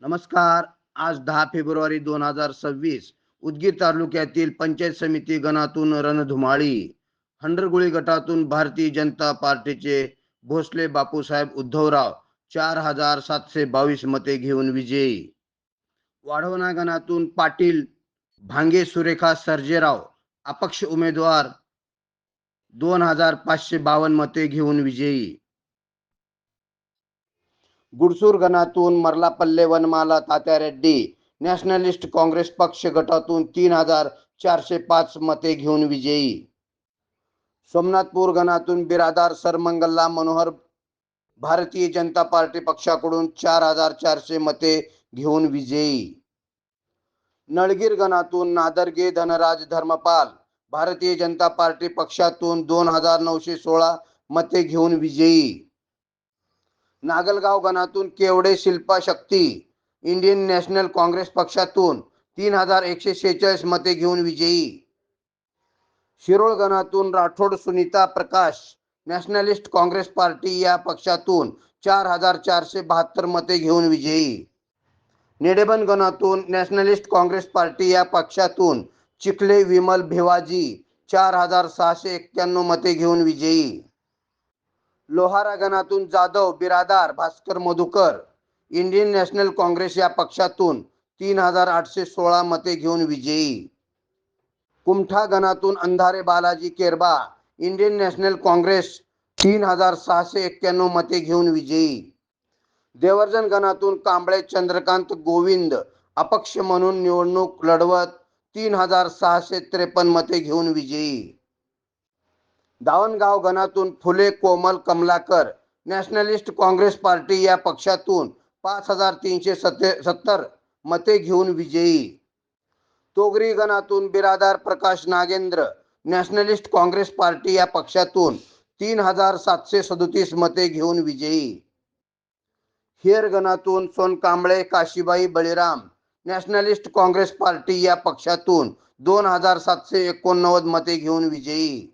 नमस्कार. आज 10 फेब्रुवारी 2026 उदगीर तालुक्यातील पंचायत समिती गणातून रणधुमाळी. हंडरगुळी गटातून भारतीय जनता पार्टीचे भोसले बापूसाहेब उद्धवराव 4722 मते घेऊन विजयी. वाढवणा गणातून पाटील भांगे सुरेखा सर्जेराव अपक्ष उमेदवार 2552 मते घेऊन विजयी. गुडसूर गणातून मर्लापल्ले वनमाला तात्या रेड्डी नॅशनलिस्ट काँग्रेस पक्ष गटातून 3405 मते घेऊन विजयी. सोमनाथपूर गणातून बिरादार सरमंगल्ला मनोहर भारतीय जनता पार्टी पक्षाकडून 4400 मते घेऊन विजयी. नळगीर गणातून नादरगे धनराज धर्मपाल भारतीय जनता पार्टी पक्षातून 2916 मते घेऊन विजयी. नागलगाव गणातून केवडे शिल्पा शक्ती इंडियन नॅशनल काँग्रेस पक्षातून 3146 मते घेऊन विजयी. शिरोळ गणातून राठोड सुनीता प्रकाश नॅशनलिस्ट काँग्रेस पार्टी या पक्षातून 4472 मते घेऊन विजयी. नेडेबन गणातून नॅशनलिस्ट काँग्रेस पार्टी या पक्षातून चिखले विमल भिवाजी 4691 मते घेऊन विजयी. लोहारा गणातून जाधव बिरादार भास्कर मधुकर इंडियन नॅशनल काँग्रेस या पक्षातून 3816 मते घेऊन विजयी. कुमठा गणातून अंधारे बालाजी केरबा इंडियन नॅशनल काँग्रेस 3691 मते घेऊन विजयी. देवर्जन गणातून कांबळे चंद्रकांत गोविंद अपक्ष म्हणून निवडणूक लढवत 3653 मते घेऊन विजयी. दावणगाव गणातून फुले कोमल कमलाकर नॅशनलिस्ट काँग्रेस पार्टी या पक्षातून 5370 मते घेऊन विजयी. तोगरी गणातून बिरादार प्रकाश नागेंद्र नॅशनलिस्ट काँग्रेस पार्टी या पक्षातून 3737 मते घेऊन विजयी. हेर गणातून सोनकांबळे काशीबाई बळीराम नॅशनलिस्ट काँग्रेस पार्टी या पक्षातून 2789 मते घेऊन विजयी.